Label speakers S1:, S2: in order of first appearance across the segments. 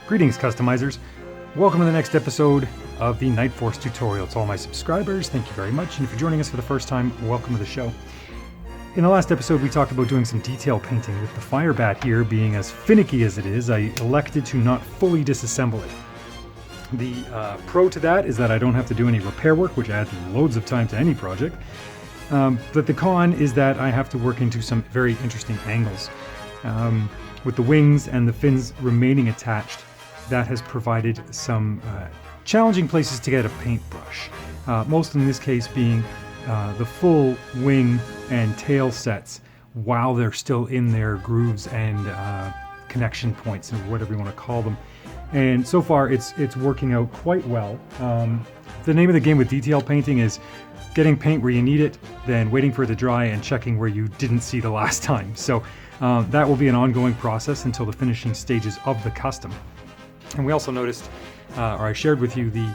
S1: Greetings, customizers. Welcome to the next episode of the Night Force tutorial. To all my subscribers, thank you very much. And if you're joining us for the first time, welcome to the show. In the last episode, we talked about doing some detail painting. With the Firebat here being as finicky as it is, I elected to not fully disassemble it. The pro to that is that I don't have to do any repair work, which adds loads of time to any project. But the con is that I have to work into some very interesting angles. With the wings and the fins remaining attached, that has provided some challenging places to get a paintbrush. Most in this case being the full wing and tail sets while they're still in their grooves and connection points, and whatever you want to call them. And so far it's working out quite well. The name of the game with detail painting is getting paint where you need it, then waiting for it to dry and checking where you didn't see the last time. So that will be an ongoing process until the finishing stages of the custom. And we also noticed, or I shared with you, the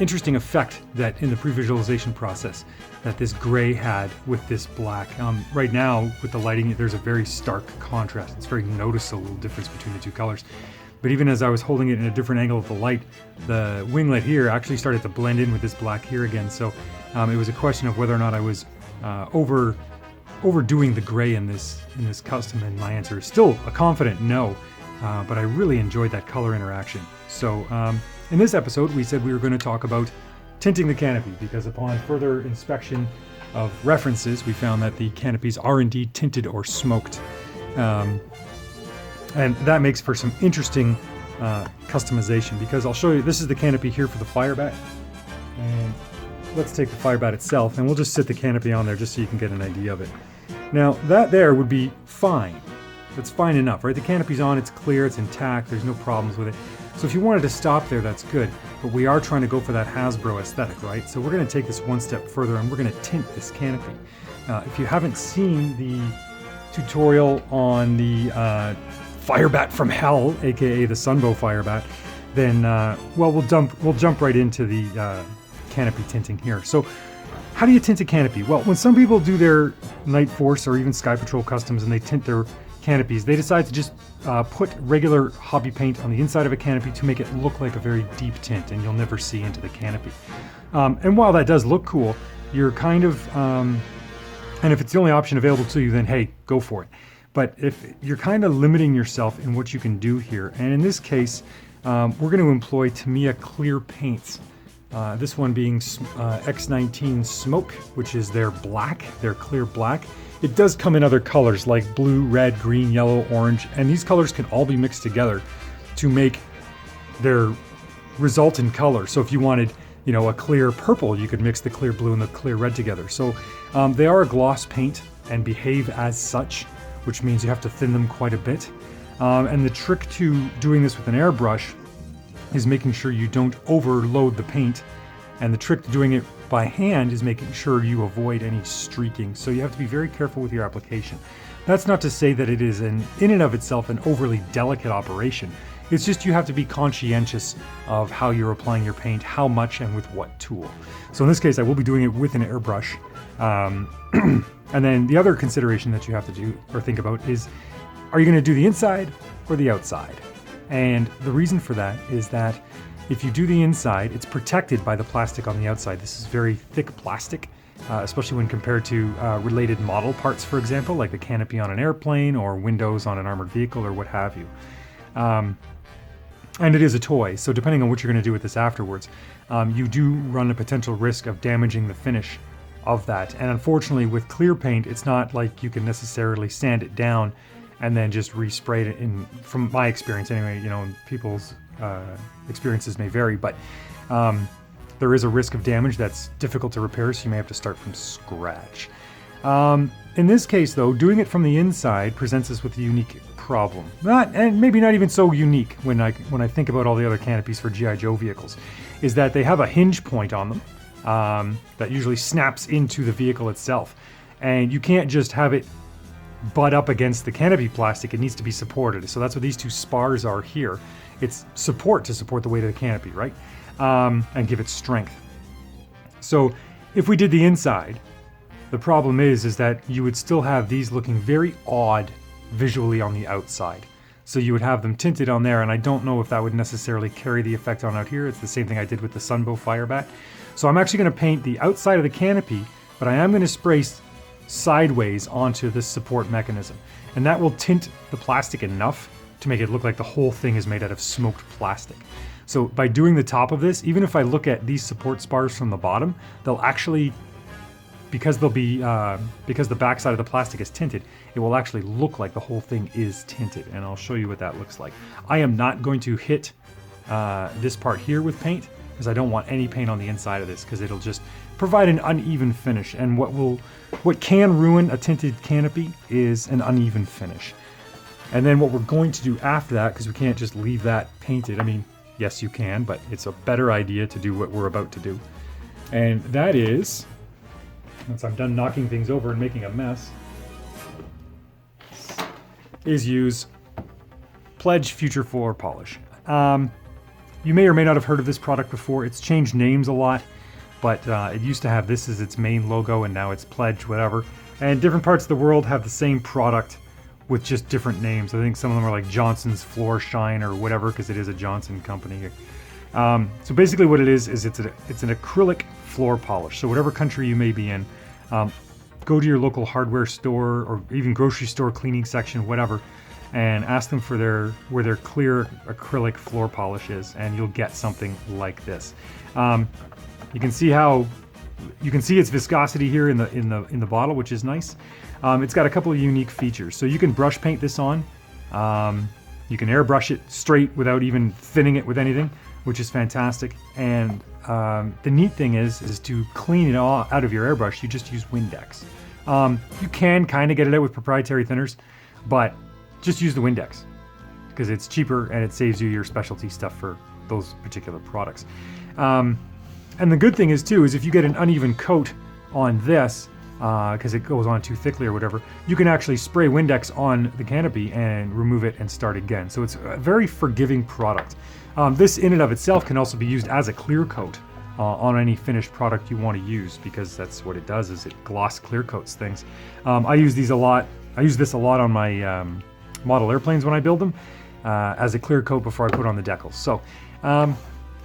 S1: interesting effect that in the pre-visualization process that this gray had with this black. Right now, with the lighting, there's a very stark contrast. It's very noticeable difference between the two colors. But even as I was holding it in a different angle of the light, the winglet here actually started to blend in with this black here again. So it was a question of whether or not I was overdoing the gray in this custom, and my answer is still a confident no. But I really enjoyed that color interaction. So in this episode, we said we were going to talk about tinting the canopy, because upon further inspection of references, we found that the canopies are indeed tinted or smoked. And that makes for some interesting customization, because I'll show you, this is the canopy here for the Firebat. And let's take the Firebat itself, and we'll just sit the canopy on there just so you can get an idea of it. Now, that there would be fine. That's fine enough, right? The canopy's on, it's clear, it's intact, there's no problems with it. So if you wanted to stop there, that's good. But we are trying to go for that Hasbro aesthetic, right? So we're going to take this one step further, and we're going to tint this canopy. If you haven't seen the tutorial on the Firebat from Hell, aka the Sunbow Firebat, then well, we'll jump right into the canopy tinting here. So how do you tint a canopy? Well, when some people do their Night Force or even Sky Patrol customs and they tint their canopies, they decide to just put regular hobby paint on the inside of a canopy to make it look like a very deep tint, and you'll never see into the canopy. And while that does look cool, you're kind of, and if it's the only option available to you, then hey, go for it. But if you're kind of limiting yourself in what you can do here, and in this case, we're going to employ Tamiya clear paints. This one being X19 Smoke, which is their black, their clear black. It does come in other colors like blue, red, green, yellow, orange, and these colors can all be mixed together to make their resultant color. So if you wanted, you know, a clear purple, you could mix the clear blue and the clear red together. So they are a gloss paint and behave as such, which means you have to thin them quite a bit. And the trick to doing this with an airbrush is making sure you don't overload the paint. And the trick to doing it by hand is making sure you avoid any streaking. So you have to be very careful with your application. That's not to say that it is in and of itself an overly delicate operation. It's just you have to be conscientious of how you're applying your paint, how much and with what tool. So in this case, I will be doing it with an airbrush. And then the other consideration that you have to do or think about is, are you going to do the inside or the outside? And the reason for that is that if you do the inside, it's protected by the plastic on the outside. This is very thick plastic, especially when compared to related model parts, for example, like the canopy on an airplane or windows on an armored vehicle or what have you. And it is a toy, so depending on what you're going to do with this afterwards, you do run a potential risk of damaging the finish of that. And unfortunately, with clear paint, it's not like you can necessarily sand it down and then just respray it in, from my experience anyway, you know, people's experiences may vary, but there is a risk of damage that's difficult to repair, so you may have to start from scratch. In this case, though, doing it from the inside presents us with a unique problem. And maybe not even so unique when I think about all the other canopies for G.I. Joe vehicles, is that they have a hinge point on them that usually snaps into the vehicle itself. And you can't just have it butt up against the canopy plastic. It needs to be supported. So that's what these two spars are here. It's support to support the weight of the canopy, right? And give it strength. So if we did the inside, the problem is that you would still have these looking very odd visually on the outside. So you would have them tinted on there, and I don't know if that would necessarily carry the effect on out here. It's the same thing I did with the Sunbow Firebat. So I'm actually going to paint the outside of the canopy, but I am going to spray sideways onto this support mechanism. And that will tint the plastic enough to make it look like the whole thing is made out of smoked plastic. So by doing the top of this, even if I look at these support spars from the bottom, they'll actually, because the backside of the plastic is tinted, it will actually look like the whole thing is tinted. And I'll show you what that looks like. I am not going to hit this part here with paint, because I don't want any paint on the inside of this, because it'll just provide an uneven finish. And what can ruin a tinted canopy is an uneven finish. And then what we're going to do after that, because we can't just leave that painted. I mean, yes, you can, but it's a better idea to do what we're about to do. And that is, once I'm done knocking things over and making a mess, is use Pledge Future Floor Polish. You may or may not have heard of this product before. It's changed names a lot, but it used to have this as its main logo, and now it's Pledge, whatever. And different parts of the world have the same product with just different names. I think some of them are like Johnson's Floor Shine or whatever, because it is a Johnson company. So basically what it is it's an acrylic floor polish. So whatever country you may be in, go to your local hardware store or even grocery store cleaning section, whatever, and ask them for where their clear acrylic floor polish is, and you'll get something like this. You can see its viscosity here in the bottle, which is nice. It's got a couple of unique features. So you can brush paint this on. You can airbrush it straight without even thinning it with anything, which is fantastic. And the neat thing is to clean it all out of your airbrush, you just use Windex. You can kind of get it out with proprietary thinners, but just use the Windex because it's cheaper and it saves you your specialty stuff for those particular products. And the good thing is too, is if you get an uneven coat on this, because it goes on too thickly or whatever, you can actually spray Windex on the canopy and remove it and start again. So it's a very forgiving product. This in and of itself can also be used as a clear coat on any finished product you want to use, because that's what it does, is it gloss clear coats things. I use these a lot. I use this a lot on my model airplanes when I build them as a clear coat before I put on the decals. So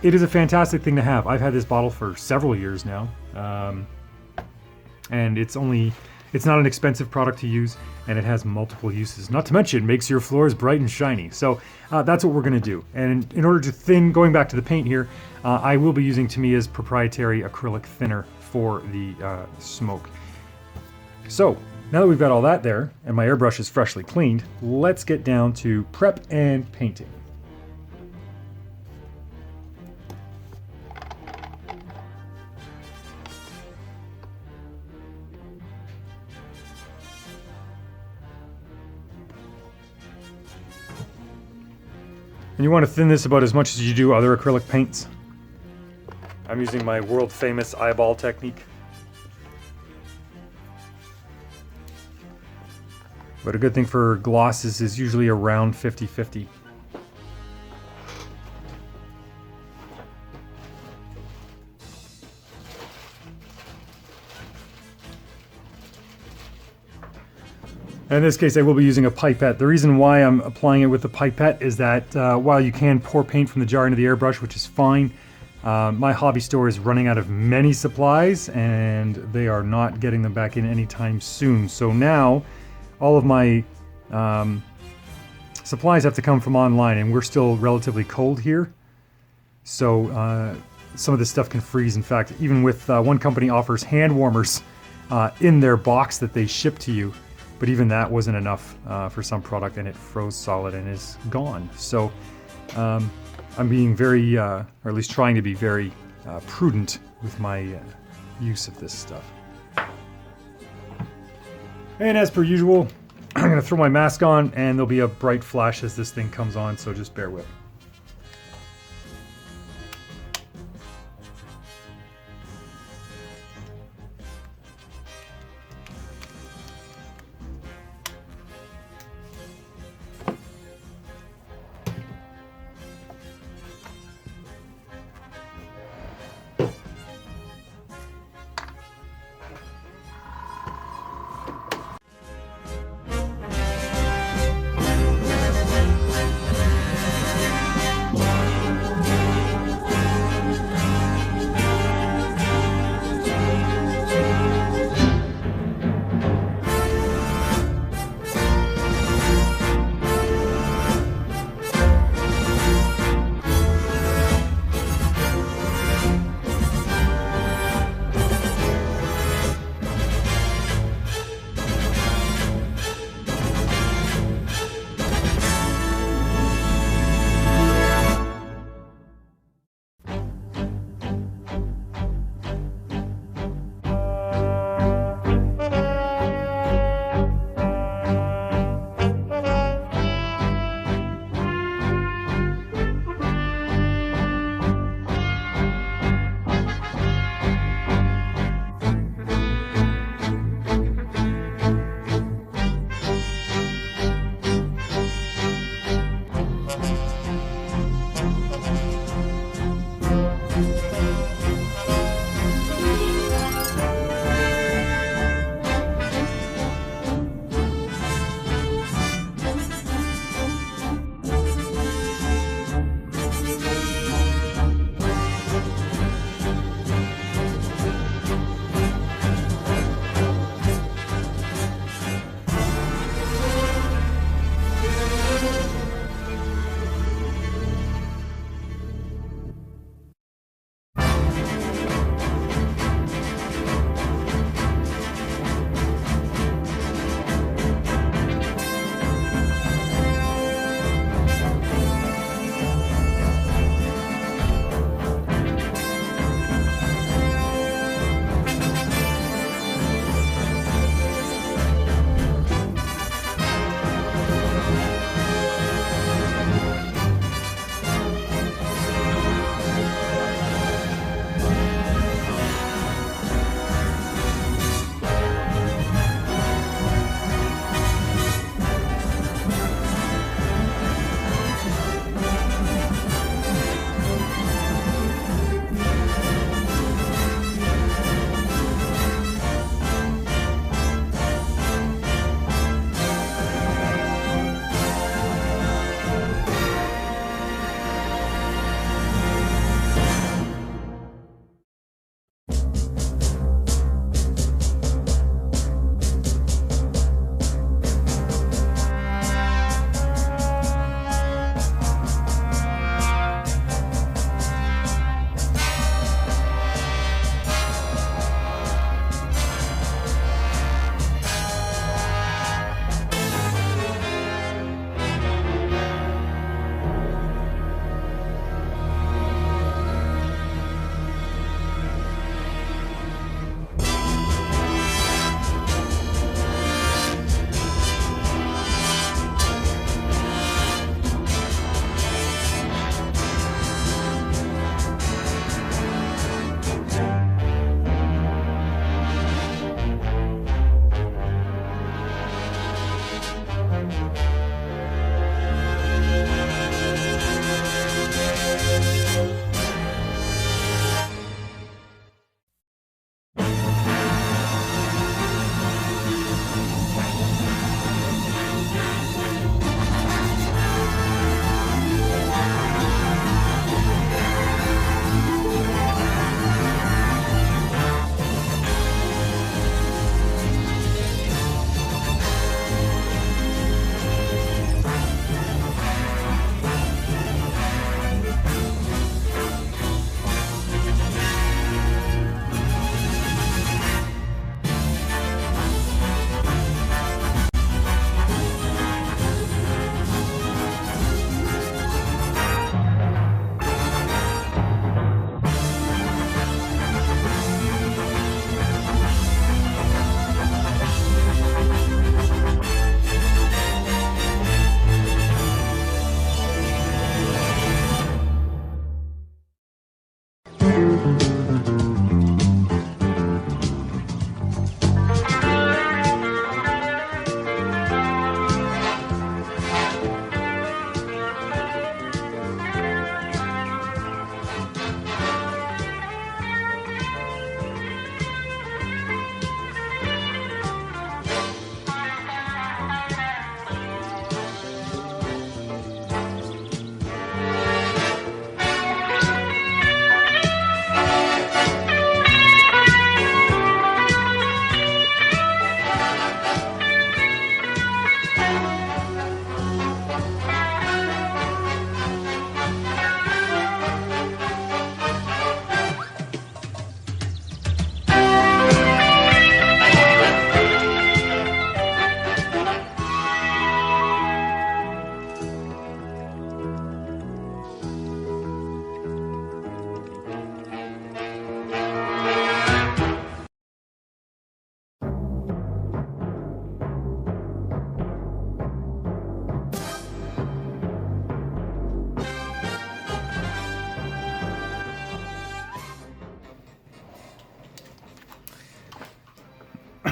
S1: it is a fantastic thing to have. I've had this bottle for several years now. And it's not an expensive product to use, and it has multiple uses. Not to mention, it makes your floors bright and shiny. So that's what we're going to do. And in order to thin, going back to the paint here, I will be using Tamiya's proprietary acrylic thinner for the smoke. So now that we've got all that there, and my airbrush is freshly cleaned, let's get down to prep and painting. And you want to thin this about as much as you do other acrylic paints. I'm using my world famous eyeball technique. But a good thing for glosses is usually around 50-50. In this case, I will be using a pipette. The reason why I'm applying it with a pipette is that while you can pour paint from the jar into the airbrush, which is fine, my hobby store is running out of many supplies, and they are not getting them back in anytime soon. So now, all of my supplies have to come from online, and we're still relatively cold here. So some of this stuff can freeze. In fact, even with one company offers hand warmers in their box that they ship to you. But even that wasn't enough for some product, and it froze solid and is gone. So I'm being very, or at least trying to be very prudent with my use of this stuff. And as per usual, I'm going to throw my mask on, and there'll be a bright flash as this thing comes on, so just bear with.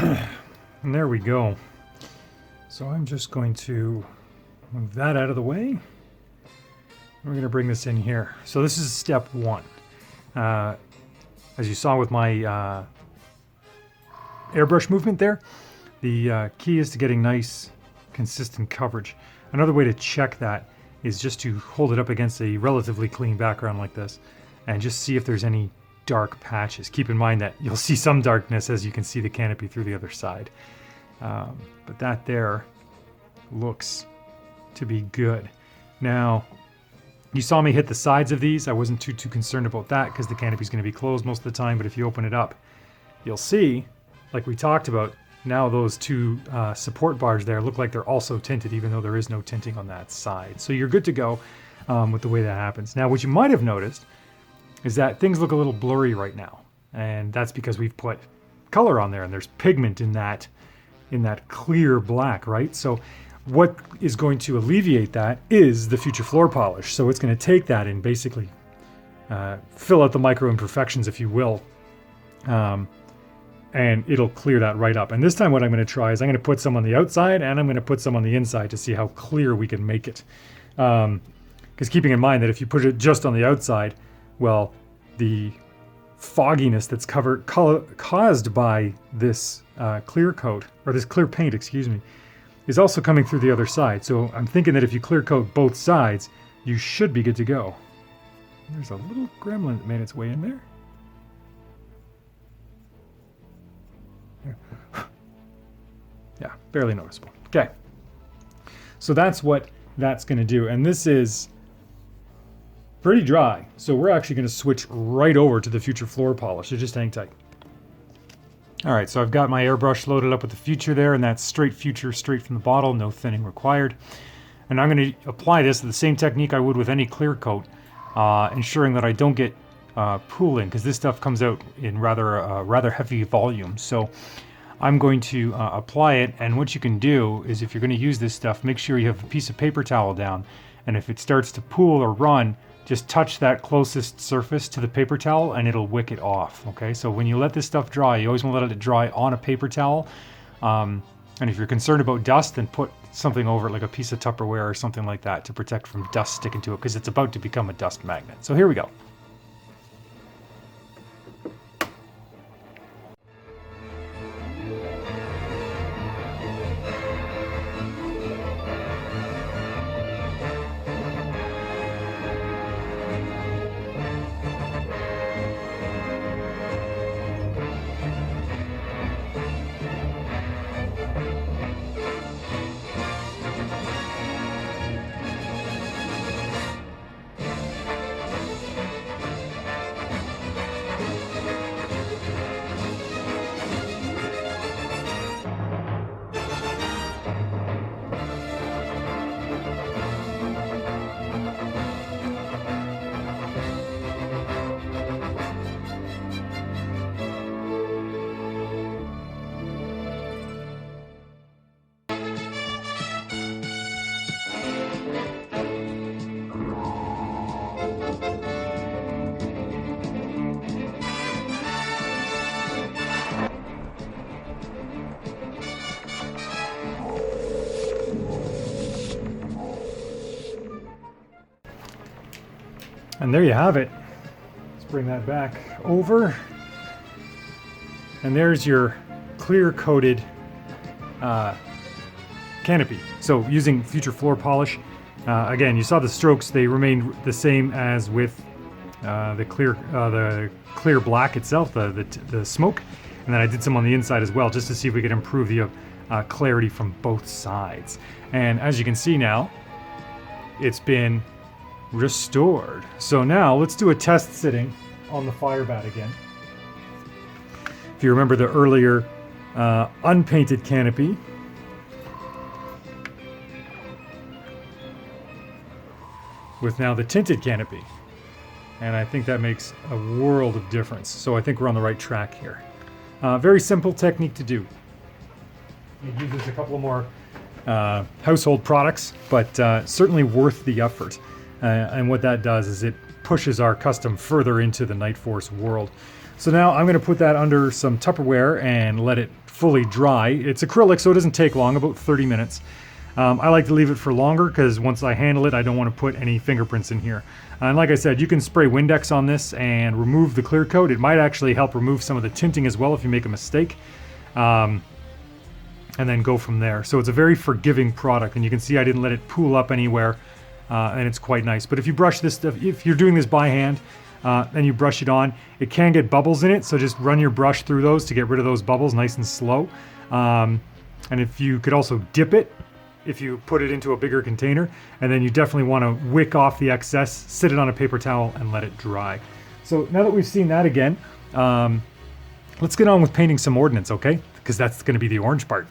S1: And there we go. So I'm just going to move that out of the way. We're going to bring this in here. So this is step one. As you saw with my airbrush movement there, the key is to getting nice, consistent coverage. Another way to check that is just to hold it up against a relatively clean background like this and just see if there's any dark patches. Keep in mind that you'll see some darkness as you can see the canopy through the other side. But that there looks to be good. Now, you saw me hit the sides of these. I wasn't too concerned about that because the canopy's going to be closed most of the time, but if you open it up, you'll see, like we talked about, now those two support bars there look like they're also tinted, even though there is no tinting on that side. So you're good to go with the way that happens. Now, what you might have noticed is that things look a little blurry right now, and that's because we've put color on there, and there's pigment in that clear black, right? So what is going to alleviate that is the future floor polish. So it's going to take that and basically fill out the micro imperfections, if you will, and it'll clear that right up. And this time what I'm going to try is I'm going to put some on the outside and I'm going to put some on the inside to see how clear we can make it. Because keeping in mind that if you put it just on the outside, well, the fogginess that's caused by this clear coat, or this clear paint, excuse me, is also coming through the other side. So I'm thinking that if you clear coat both sides, you should be good to go. There's a little gremlin that made its way in there. Yeah, barely noticeable. Okay. So that's what that's going to do. And this is pretty dry. So we're actually going to switch right over to the future floor polish. So just hang tight. All right, so I've got my airbrush loaded up with the future there, and that's straight future, straight from the bottle, no thinning required. And I'm going to apply this the same technique I would with any clear coat, ensuring that I don't get pooling, because this stuff comes out in rather heavy volume. So I'm going to apply it, and what you can do is, if you're going to use this stuff, make sure you have a piece of paper towel down, and if it starts to pool or run, just touch that closest surface to the paper towel and it'll wick it off, okay? So when you let this stuff dry, you always want to let it dry on a paper towel. And if you're concerned about dust, then put something over it, like a piece of Tupperware or something like that, to protect from dust sticking to it, because it's about to become a dust magnet. So here we go. And there you have it. Let's bring that back over. And there's your clear coated canopy. So using future floor polish, again, you saw the strokes, they remained the same as with the clear black itself, the smoke. And then I did some on the inside as well, just to see if we could improve the clarity from both sides. And as you can see now, it's been restored. So now let's do a test sitting on the fire bat again. If you remember the earlier unpainted canopy, with now the tinted canopy. And I think that makes a world of difference. So I think we're on the right track here. Very simple technique to do. It uses a couple more household products, but certainly worth the effort. And what that does is it pushes our custom further into the Nightforce world. So now I'm going to put that under some Tupperware and let it fully dry. It's acrylic, so it doesn't take long, about 30 minutes. I like to leave it for longer because once I handle it, I don't want to put any fingerprints in here. And like I said, you can spray Windex on this and remove the clear coat. It might actually help remove some of the tinting as well if you make a mistake. And then go from there. So it's a very forgiving product, and you can see I didn't let it pool up anywhere, and it's quite nice. But if you brush this stuff, if you're doing this by hand, and you brush it on, it can get bubbles in it, so just run your brush through those to get rid of those bubbles nice and slow. And if you could also dip it, if you put it into a bigger container, and then you definitely want to wick off the excess, sit it on a paper towel, and let it dry. So now that we've seen that again, let's get on with painting some ordnance, okay? Because that's going to be the orange part.